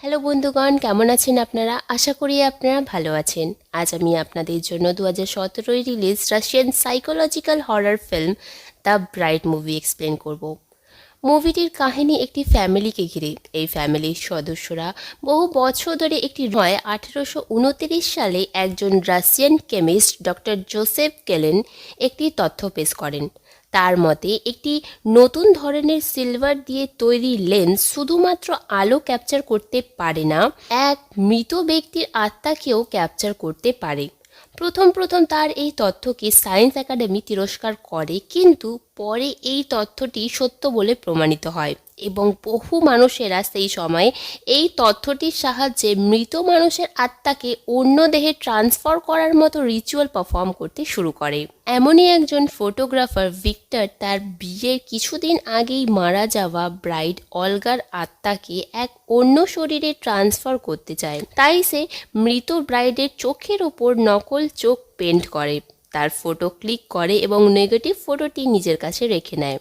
Hello বন্ধুগণ, কেমন আছেন আপনারা? আশা করি আপনারা ভালো আছেন। আজ আমি আপনাদের জন্য 2017 release Russian psychological horror film the bride movie explain করব। মুভিটির কাহিনী একটি ফ্যামিলিকে ঘিরে। এই ফ্যামিলির সদস্যরা বহু বছর ধরে একটি হয় 1829 সালে একজন Russian chemist doctor Joseph Kellen একটি তথ্য পেশ করেন। তার মতে একটি নতুন ধরনের সিলভার দিয়ে তৈরি লেন্স শুধুমাত্র আলো ক্যাপচার করতে পারে না, এক মৃত ব্যক্তির আত্মাকেও ক্যাপচার করতে পারে। প্রথম তার এই তথ্যকে সায়েন্স একাডেমি তিরস্কার করে, কিন্তু পরে এই তথ্যটি সত্য বলে প্রমাণিত হয় এবং বহু মানুষেরা সেই সময় এই তথ্যটির সাহায্যে মৃত মানুষের আত্মাকে অন্য দেহে ট্রান্সফার করার মতো রিচুয়াল পারফর্ম করতে শুরু করে। এমনই একজন ফটোগ্রাফার ভিক্টর তার বিয়ের কিছুদিন আগেই মারা যাওয়া ব্রাইড অলগার আত্মাকে এক অন্য শরীরে ট্রান্সফার করতে চায়। তাই সে মৃত ব্রাইডের চোখের ওপর নকল চোখ পেন্ট করে, তার ফটো ক্লিক করে এবং নেগেটিভ ফটোটি নিজের কাছে রেখে নেয়।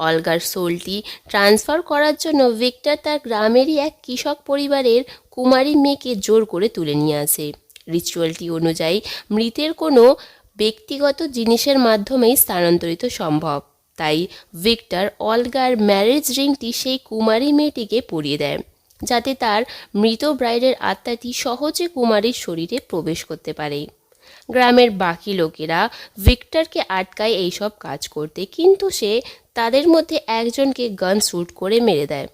অলগার সোলটি ট্রান্সফার করার জন্য ভিক্টর তার গ্রামেরই এক কৃষক পরিবারের কুমারী মেয়েকে জোর করে তুলে নিয়ে আসে। রিচুয়ালটি অনুযায়ী মৃতের কোনো ব্যক্তিগত জিনিসের মাধ্যমেই স্থানান্তরিত সম্ভব। তাই ভিক্টর অলগার ম্যারেজ রিংটি সেই কুমারী মেয়েটিকে পরিয়ে দেয়, যাতে তার মৃত ব্রাইডের আত্মাটি সহজে কুমারীর শরীরে প্রবেশ করতে পারে। গ্রামের বাকি লোকেরা ভিক্টরকে আটকায় এইসব কাজ করতে, কিন্তু সে তাদের মধ্যে একজনকে গান শ্যুট করে মেরে দেয়।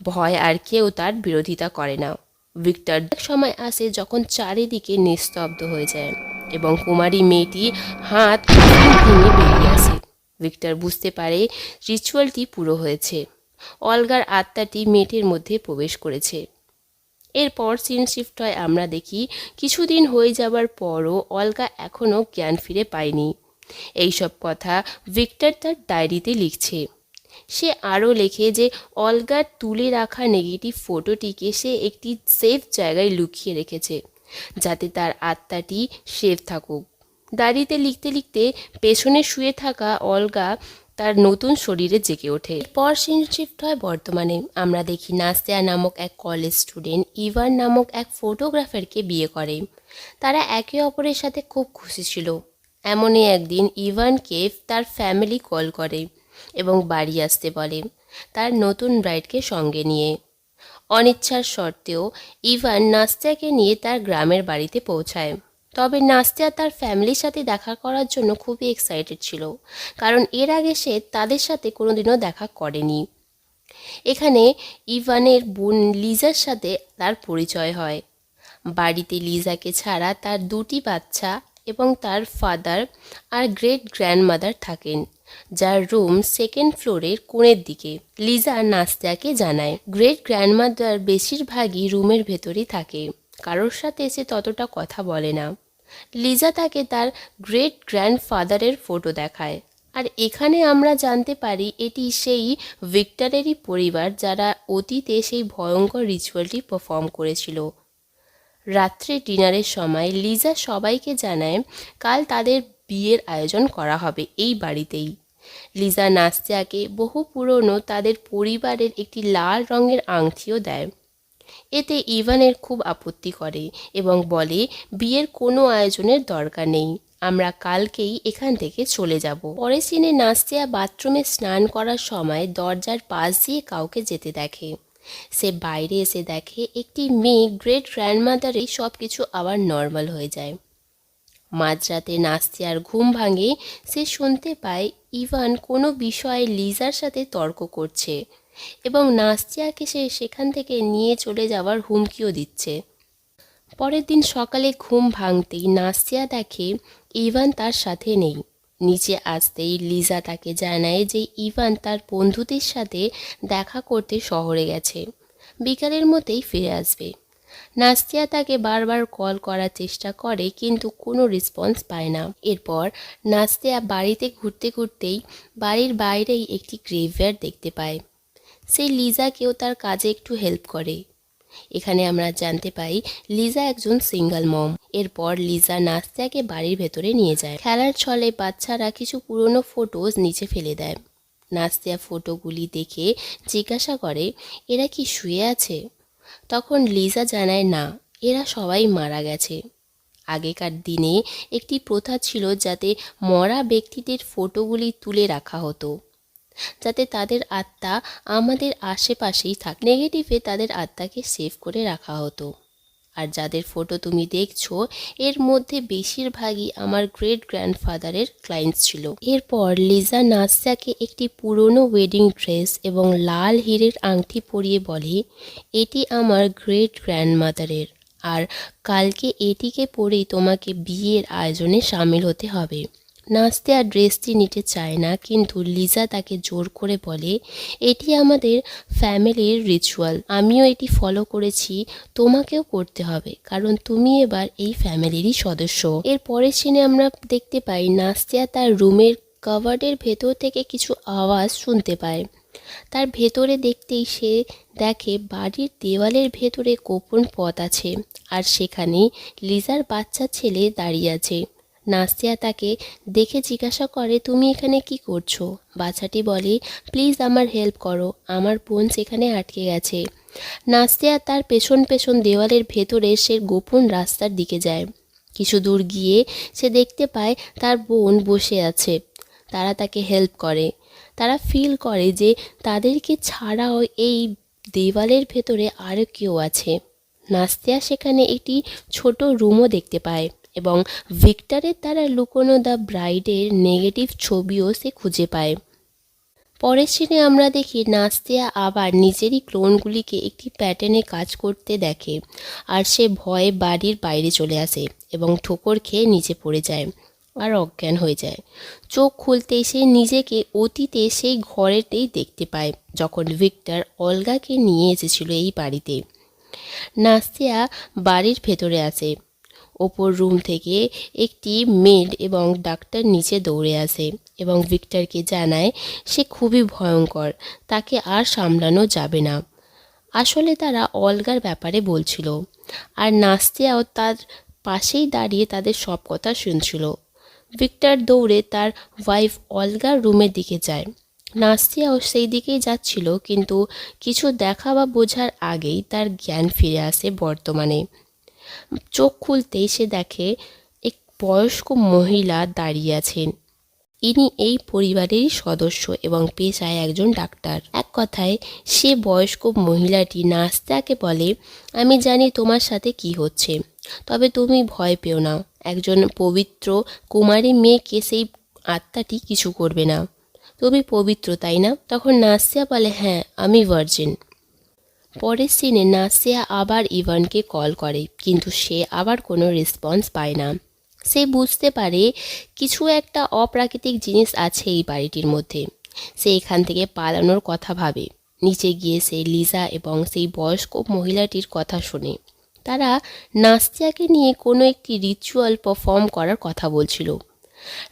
ভয় আর কেউ তার বিরোধিতা করে না। ভিক্টর এক সময় আসে যখন চারিদিকে নিস্তব্ধ হয়ে যায় এবং কুমারী মেয়েটি হাত ভেঙে বেরিয়ে আসে। ভিক্টর বুঝতে পারে রিচুয়ালটি পুরো হয়েছে, অলগার আত্মাটি মেয়েটির মধ্যে প্রবেশ করেছে। এরপর সিন শিফট হয়। আমরা দেখি কিছুদিন হয়ে যাবার পরও অলগা এখনও জ্ঞান ফিরে পায়নি। এইসব কথা ভিক্টর তার ডায়েরিতে লিখছে। সে আরও লেখে যে অলগার তুলে রাখা নেগেটিভ ফটোটিকে সে একটি সেফ জায়গায় লুকিয়ে রেখেছে, যাতে তার আত্মাটি সেফ থাকুক। ডায়েরিতে লিখতে লিখতে পেছনে শুয়ে থাকা অলগা তার নতুন শরীরে জেগে ওঠে। এরপর সিন শিফট হয় বর্তমানে। আমরা দেখি নাস্তিয়া নামক এক কলেজ স্টুডেন্ট ইভান নামক এক ফটোগ্রাফারকে বিয়ে করে। তারা একে অপরের সাথে খুব খুশি ছিল। এমনই একদিন ইভানকে তার ফ্যামিলি কল করে এবং বাড়ি আসতে বলে, তার নতুন ব্রাইডকে সঙ্গে নিয়ে। অনিচ্ছার সত্ত্বেও ইভান নাস্তিয়াকে নিয়ে তার গ্রামের বাড়িতে পৌঁছায়। তবে নাস্তিয়া তার ফ্যামিলির সাথে দেখা করার জন্য খুবই এক্সাইটেড ছিল, কারণ এর আগে সে তাদের সাথে কোনোদিনও দেখা করেনি। এখানে ইভানের বোন লিজার সাথে তার পরিচয় হয়। বাড়িতে লিজাকে ছাড়া তার দুটি বাচ্চা এবং তার ফাদার আর গ্রেট গ্র্যান্ডমাদার থাকেন, যার রুম সেকেন্ড ফ্লোরের কোণের দিকে। লিজা নাস্তিয়াকে জানায় গ্রেট গ্র্যান্ডমাদার বেশিরভাগই রুমের ভেতরেই থাকে, কারোর সাথে সে ততটা কথা বলে না। লিজা তাকে তার গ্রেট গ্র্যান্ডফাদারের ফটো দেখায়, আর এখানে আমরা জানতে পারি এটি সেই ভিক্টরেরই পরিবার যারা অতীতে সেই ভয়ঙ্কর রিচুয়ালটি পারফর্ম করেছিল। রাত্রে ডিনারের সময় লিজা সবাইকে জানায় কাল তাদের বিয়ের আয়োজন করা হবে এই বাড়িতেই। লিজা নাস্তিয়াকে বহু পুরনো তাদের পরিবারের একটি লাল রঙের আংটিও দেয়। এতে ইভানের খুব আপত্তি করে এবং বলে বিয়ের কোনো আয়োজনের দরকার নেই, আমরা কালকেই এখান থেকে চলে যাব। পরে সিনে নাস্তিয়া বাথরুমে স্নান করার সময় দরজার পাশ দিয়ে কাউকে যেতে দেখে। সে বাইরে এসে দেখে একটি মেয়ে গ্রেট গ্র্যান্ডমাদারের সব কিছু আবার নর্মাল হয়ে যায়। মাঝরাতে নাস্তিয়ার ঘুম ভাঙে। সে শুনতে পায় ইভান কোনো বিষয়ে লিজার সাথে তর্ক করছে এবং নাস্তিয়াকে সে সেখান থেকে নিয়ে চলে যাওয়ার হুমকিও দিচ্ছে। পরের দিন সকালে ঘুম ভাঙতেই নাস্তিয়া দেখে ইভান তার সাথে নেই। নিচে আসতেই লিজা তাকে জানায় যে ইভান তার বন্ধুদের সাথে দেখা করতে শহরে গেছে, বিকালের মধ্যেই ফিরে আসবে। নাস্তিয়া তাকে বারবার কল করার চেষ্টা করে, কিন্তু কোনো রেসপন্স পায় না। এরপর নাস্তিয়া বাড়িতে ঘুরতে ঘুরতেই বাড়ির বাইরেই একটি গ্রেভইয়ার্ড দেখতে পায়। সে লিজাকেও তার কাজে একটু হেল্প করে। এখানে আমরা জানতে পাই লিজা একজন সিঙ্গেল মম। এরপর লিজা নাস্তিয়াকে বাড়ির ভেতরে নিয়ে যায়। খেলার ছলে বাচ্চারা কিছু পুরনো ফটোজ নিচে ফেলে দেয়। নাস্তিয়া ফটোগুলি দেখে জিজ্ঞাসা করে, এরা কি শুয়ে আছে? তখন লিজা জানায় না, এরা সবাই মারা গেছে। আগেকার দিনে একটি প্রথা ছিল যাতে মরা ব্যক্তিদের ফটোগুলি তুলে রাখা হতো, যাতে তাদের আত্মা আমাদের আশেপাশেই থাকে। নেগেটিভে তাদের আত্মাকে সেভ করে রাখা হতো। আর যাদের ফটো তুমি দেখছো এর মধ্যে বেশিরভাগই আমার গ্রেট গ্র্যান্ডফাদারের ক্লায়েন্টস ছিল। এরপর লিজা নাস্তিয়াকে একটি পুরনো ওয়েডিং ড্রেস এবং লাল হীরের আংটি পরিয়ে বলে, এটি আমার গ্রেট গ্র্যান্ডমাদারের, আর কালকে এটিকে পরেই তোমাকে বিয়ের আয়োজনে সামিল হতে হবে। নাস্তিয়া ড্রেসটি নিতে চায় না, কিন্তু লিজা তাকে জোর করে বলে, এটি আমাদের ফ্যামিলির রিচুয়াল, আমিও এটি ফলো করেছি, তোমাকেও করতে হবে, কারণ তুমি এবার এই ফ্যামিলিরই সদস্য। এর পরের সিনে আমরা দেখতে পাই নাস্তিয়া তার রুমের কাভার্ডের ভেতর থেকে কিছু আওয়াজ শুনতে পায়। তার ভেতরে দেখতেই সে দেখে বাড়ির দেওয়ালের ভেতরে গোপন পথ আছে, আর সেখানেই লিজার বাচ্চা ছেলে দাঁড়িয়ে আছে। নাস্তিয়া তাকে দেখে জিজ্ঞাসা করে, তুমি এখানে কি করছো? বাচ্চাটি বলে, প্লিজ আমার হেল্প করো, আমার বোন সেখানে আটকে গেছে। নাস্তিয়া তার পেছন পেছন দেওয়ালের ভেতরে সে গোপন রাস্তার দিকে যায়। কিছু দূর গিয়ে সে দেখতে পায় তার বোন বসে আছে। তারা তাকে হেল্প করে। তারা ফিল করে যে তাদেরকে ছাড়াও এই দেওয়ালের ভেতরে আরও কেউ আছে। নাস্তিয়া সেখানে একটি ছোট রুমও দেখতে পায় এবং ভিক্টরের দ্বারা লুকোনো দ্য ব্রাইডের নেগেটিভ ছবিও সে খুঁজে পায়। পরের সিনে আমরা দেখি নাস্তিয়া আবার নিজেরই ক্লোনগুলিকে একটি প্যাটার্নে কাজ করতে দেখে, আর সে ভয়ে বাড়ির বাইরে চলে আসে এবং ঠোকর খেয়ে নিচে পড়ে যায় আর অজ্ঞান হয়ে যায়। চোখ খুলতেই সে নিজেকে অতীতে সেই ঘরেতেই দেখতে পায় যখন ভিক্টর অলগাকে নিয়ে এসেছিল এই বাড়িতে। নাস্তিয়া বাড়ির ভেতরে আসে। ওপর রুম থেকে একটি মেড এবং ডাক্তার নিচে দৌড়ে আসে এবং ভিক্টরকে জানায় সে খুবই ভয়ঙ্কর, তাকে আর সামলানো যাবে না। আসলে তারা অলগার ব্যাপারে বলছিল, আর নাস্তিয়াও তার পাশেই দাঁড়িয়ে তাদের সব কথা শুনছিল। ভিক্টর দৌড়ে তার ওয়াইফ অলগার রুমের দিকে যায়। নাস্তিয়াও সেই দিকেই যাচ্ছিল, কিন্তু কিছু দেখা বা বোঝার আগেই তার জ্ঞান ফিরে আসে বর্তমানে। চোখ খুলতেই সে দেখে এক বয়স্ক মহিলা দাঁড়িয়ে আছেন। ইনি এই পরিবারেরই সদস্য এবং পেশায় একজন ডাক্তার। এক কথায় সে বয়স্ক মহিলাটি নাস্তিয়াকে বলে, আমি জানি তোমার সাথে কি হচ্ছে, তবে তুমি ভয় পেও না, একজন পবিত্র কুমারী মেয়েকে সেই আত্মাটি কিছু করবে না। তুমি পবিত্র, তাই না? তখন নাস্তিয়া বলে, হ্যাঁ, আমি ভার্জিন। পরের সিনে নাস্তিয়া আবার ইভানকে কল করে, কিন্তু সে আবার কোনো রেসপন্স পায় না। সে বুঝতে পারে কিছু একটা অপ্রাকৃতিক জিনিস আছে এই বাড়িটির মধ্যে। সে এখান থেকে পালানোর কথা ভাবে। নিচে গিয়ে সে লিজা এবং সেই বয়স্ক মহিলাটির কথা শোনে। তারা নাস্তিয়াকে নিয়ে কোনো একটি রিচুয়াল পারফর্ম করার কথা বলছিল।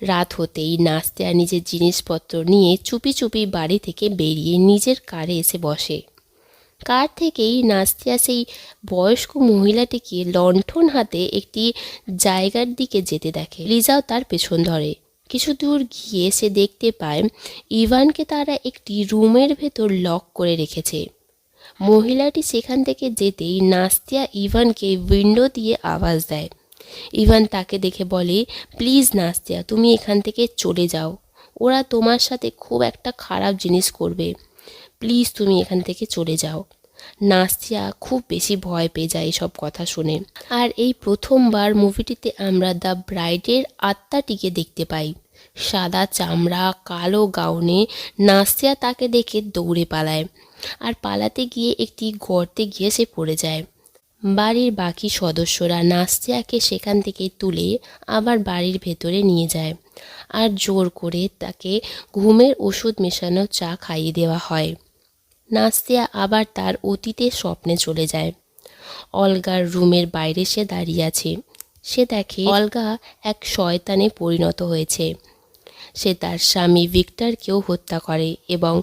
রাত হতেই নাস্তিয়া নিজের জিনিসপত্র নিয়ে চুপি চুপি বাড়ি থেকে বেরিয়ে নিজের কারে এসে বসে। কার থেকেই নাস্তিয়া সেই বয়স্ক মহিলাটিকে লণ্ঠন হাতে একটি জায়গার দিকে যেতে দেখে। লিজাও তার পেছন ধরে। কিছু দূর গিয়ে সে দেখতে পায় ইভানকে তারা একটি রুমের ভেতর লক করে রেখেছে। মহিলাটি সেখান থেকে যেতেই নাস্তিয়া ইভানকে উইন্ডো দিয়ে আওয়াজ দেয়। ইভান তাকে দেখে বলে, প্লিজ নাস্তিয়া, তুমি এখান থেকে চলে যাও, ওরা তোমার সাথে খুব একটা খারাপ জিনিস করবে, প্লিজ তুমি এখান থেকে চলে যাও। নাস্তিয়া খুব বেশি ভয় পেয়ে যায় এসব কথা শুনে। আর এই প্রথমবার মুভিটিতে আমরা দ্য ব্রাইডের আত্মাটিকে দেখতে পাই। সাদা চামড়া, কালো গাউনে নাস্তিয়া তাকে দেখে দৌড়ে পালায়, আর পালাতে গিয়ে একটি গর্তে গিয়ে সে পড়ে যায়। বাড়ির বাকি সদস্যরা নাস্তিয়াকে সেখান থেকে তুলে আবার বাড়ির ভেতরে নিয়ে যায়, আর জোর করে তাকে ঘুমের ওষুধ মেশানো চা খাইয়ে দেওয়া হয়। নাস্তিয়া আবার তার অতীতের স্বপ্নে চলে যায়। অলগার রুমের বাইরে সে দাঁড়িয়ে আছে। সে দেখে অলগা এক শয়তানে পরিণত হয়েছে। সে তার স্বামী ভিক্টরকেও হত্যা করে এবং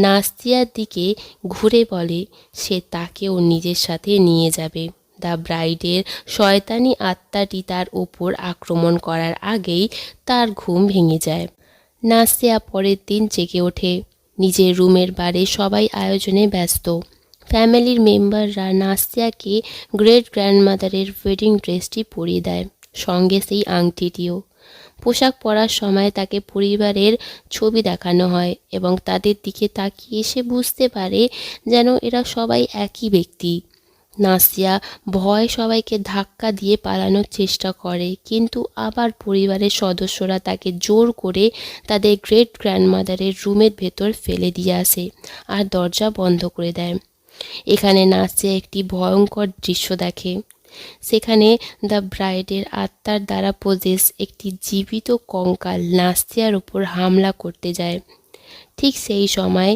নাস্তিয়ার দিকে ঘুরে বলে সে তাকেও নিজের সাথে নিয়ে যাবে। দ্য ব্রাইডের শয়তানি আত্মাটি তার ওপর আক্রমণ করার আগেই তার ঘুম ভেঙে যায়। নাস্তিয়া পরের দিন জেগে ওঠে। নিজের রুমের বারে সবাই আয়োজনে ব্যস্ত। ফ্যামিলির মেম্বাররা নাস্তিয়াকে গ্রেট গ্র্যান্ডমাদারের ওয়েডিং ড্রেসটি পরিয়ে দেয়, সঙ্গে সেই আংটিটিও। পোশাক পরার সময় তাকে পরিবারের ছবি দেখানো হয় এবং তাদের দিকে তাকিয়ে সে বুঝতে পারে যেন এরা সবাই একই ব্যক্তি। নাসিয়া ভয়ে সবাইকে ধাক্কা দিয়ে পালানোর চেষ্টা করে, কিন্তু আবার পরিবারের সদস্যরা তাকে জোর করে তাদের গ্রেট গ্র্যান্ডমাদারের রুমের ভেতর ফেলে দিয়ে আসে আর দরজা বন্ধ করে দেয়। এখানে নাসিয়া একটি ভয়ঙ্কর দৃশ্য দেখে। সেখানে দ্য ব্রাইডের আত্মার দ্বারা পজেস একটি জীবিত কঙ্কাল নাসিয়ার উপর হামলা করতে যায়। ঠিক সেই সময়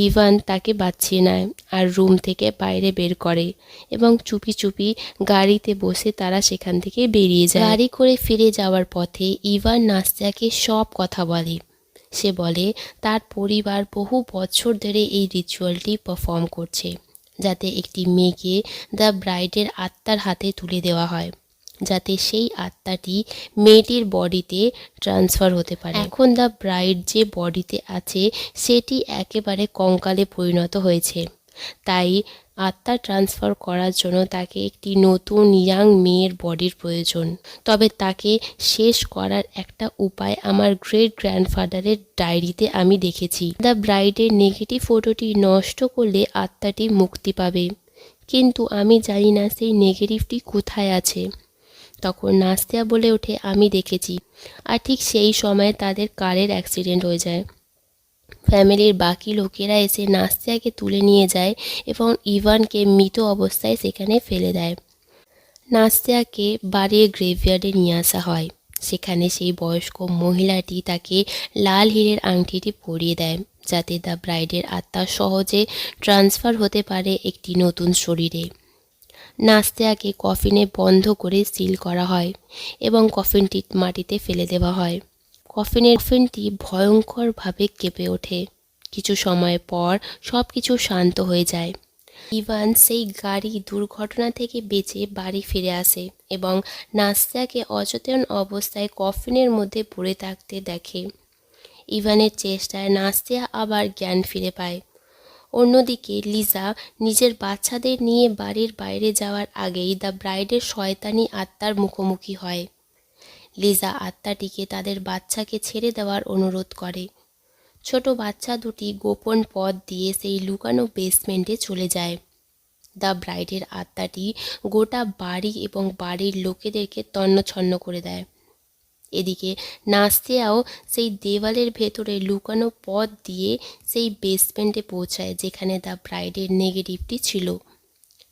ইভান তাকে বাঁচিয়ে নেয় আর রুম থেকে বাইরে বের করে এবং চুপি চুপি গাড়িতে বসে তারা সেখান থেকে বেরিয়ে যায়। গাড়ি করে ফিরে যাওয়ার পথে ইভান নাসিয়াকে সব কথা বলে। সে বলে তার পরিবার বহু বছর ধরে এই রিচুয়ালটি পারফর্ম করছে, যাতে একটি মেয়েকে দ্য ব্রাইডের আত্মার হাতে তুলে দেওয়া হয়, যাতে সেই আত্মাটি মেয়েটির বডিতে ট্রান্সফার হতে পারে। এখন দ্য ব্রাইড যে বডিতে আছে সেটি একেবারে কঙ্কালে পরিণত হয়েছে, তাই আত্মা ট্রান্সফার করার জন্য তাকে একটি নতুন ইয়াং মেয়ের বডির প্রয়োজন। তবে তাকে শেষ করার একটা উপায় আমার গ্রেট গ্র্যান্ডফাদারের ডায়েরিতে আমি দেখেছি। দ্য ব্রাইডের নেগেটিভ ফটোটি নষ্ট করলে আত্মাটি মুক্তি পাবে, কিন্তু আমি জানি না সেই নেগেটিভটি কোথায় আছে। তখন নাসিয়া বলে ওঠে, আমি দেখেছি। আর ঠিক সেই সময় তাদের কারের অ্যাক্সিডেন্ট হয়ে যায়। ফ্যামিলির বাকি লোকেরা এসে নাসিয়াকে তুলে নিয়ে যায় এবং ইভানকে মৃত অবস্থায় সেখানে ফেলে দেয়। নাসিয়াকে বাড়ির গ্রেভইয়ার্ডে নিয়ে আসা হয়। সেখানে সেই বয়স্ক মহিলাটি তাকে লাল হীরের আংটিটি পরিয়ে দেয়, যাতে দ্য ব্রাইডের আত্মা সহজে ট্রান্সফার হতে পারে একটি নতুন শরীরে। নাসিয়াকে কফিনে বন্ধ করে সিল করা হয় এবং কফিনটি মাটিতে ফেলে দেওয়া হয়। কফিনটি ভয়ঙ্করভাবে কেঁপে ওঠে। কিছু সময় পর সব কিছু শান্ত হয়ে যায়। ইভান সেই গাড়ি দুর্ঘটনা থেকে বেঁচে বাড়ি ফিরে আসে এবং নাসিয়াকে অচেতন অবস্থায় কফিনের মধ্যে পড়ে থাকতে দেখে। ইভানের চেষ্টায় নাসিয়া আবার জ্ঞান ফিরে পায়। অন্যদিকে লিজা নিজের বাচ্চাদের নিয়ে বাড়ির বাইরে যাওয়ার আগেই দ্য ব্রাইডের শয়তানি আত্মার মুখোমুখি হয়। লিজা আত্মাটিকে তাদের বাচ্চাকে ছেড়ে দেওয়ার অনুরোধ করে। ছোট বাচ্চা দুটি গোপন পথ দিয়ে সেই লুকানো বেসমেন্টে চলে যায়। দ্য ব্রাইডের আত্মাটি গোটা বাড়ি এবং বাড়ির লোকেদেরকে তন্নছন্ন করে দেয়। এদিকে নাসিয়াও সেই দেওয়ালের ভেতরে লুকানো পথ দিয়ে সেই বেসমেন্টে পৌঁছায়, যেখানে দ্য ব্রাইডের নেগেটিভটি ছিল।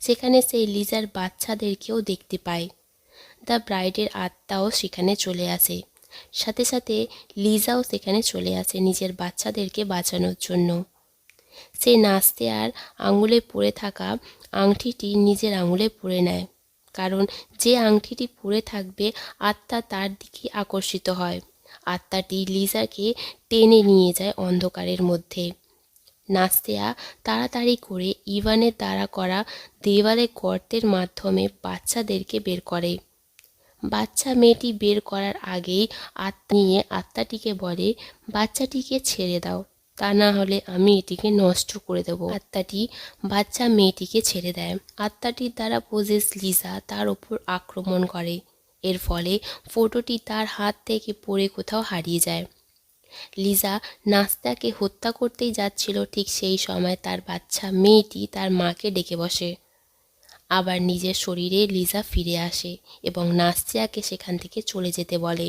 সেখানে সেই লিজার বাচ্চাদেরকেও দেখতে পায়। দ্য ব্রাইডের আত্মাও সেখানে চলে আসে। সাথে সাথে লিজাও সেখানে চলে আসে নিজের বাচ্চাদেরকে বাঁচানোর জন্য। সে নাসিয়ার আঙুলে পড়ে থাকা আংটিটি নিজের আঙুলে পরে নেয়, কারণ যে আংটিটি পরে থাকবে আত্মা তার দিকে আকর্ষিত হয়। আত্মাটি লিজাকে টেনে নিয়ে যায় অন্ধকারের মধ্যে। নাসিয়া তাড়াতাড়ি করে ইভানের দ্বারা করা দেওয়ালে গর্তের মাধ্যমে বাচ্চাদেরকে বের করে। বাচ্চা মেয়েটি বের করার আগেই আত্মাটিকে বলে, বাচ্চাটিকে ছেড়ে দাও, তা না হলে আমি এটিকে নষ্ট করে দেব। আত্মাটি বাচ্চা মেয়েটিকে ছেড়ে দেয়। আত্মাটির দ্বারা পজেস লিজা তার ওপর আক্রমণ করে। এর ফলে ফটোটি তার হাত থেকে পড়ে কোথাও হারিয়ে যায়। লিজা নাসিয়াকে হত্যা করতেই যাচ্ছিল, ঠিক সেই সময় তার বাচ্চা মেয়েটি তার মাকে ডেকে বসে। আবার নিজের শরীরে লিজা ফিরে আসে এবং নাসিয়াকে সেখান থেকে চলে যেতে বলে।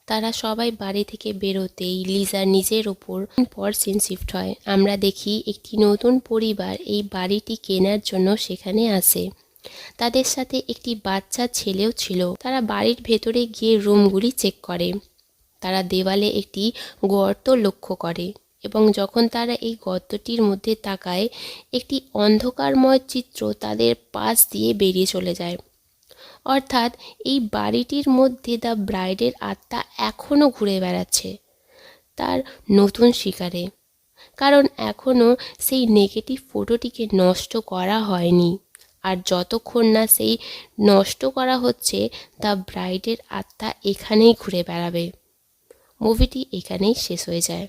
তারা সবাই বাড়ি থেকে বেরোতেই লিজা নিজের ওপর সিন শিফট হয়। আমরা দেখি একটি নতুন পরিবার এই বাড়িটি কেনার জন্য সেখানে আসে। তাদের সাথে একটি বাচ্চা ছেলেও ছিল। তারা বাড়ির ভেতরে গিয়ে রুমগুলি চেক করে। তারা দেওয়ালে একটি গর্ত লক্ষ্য করে এবং যখন তারা এই গর্তটির মধ্যে তাকায়, একটি অন্ধকারময় চিত্র তাদের পাশ দিয়ে বেরিয়ে চলে যায়। অর্থাৎ এই বাড়িটির মধ্যে দ্য ব্রাইডের আত্মা এখনও ঘুরে বেড়াচ্ছে তার নতুন শিকারে, কারণ এখনও সেই নেগেটিভ ফটোটিকে নষ্ট করা হয়নি। আর যতক্ষণ না সেই নষ্ট করা হচ্ছে, দ্য ব্রাইডের আত্মা এখানেই ঘুরে বেড়াবে। মুভিটি এখানেই শেষ হয়ে যায়।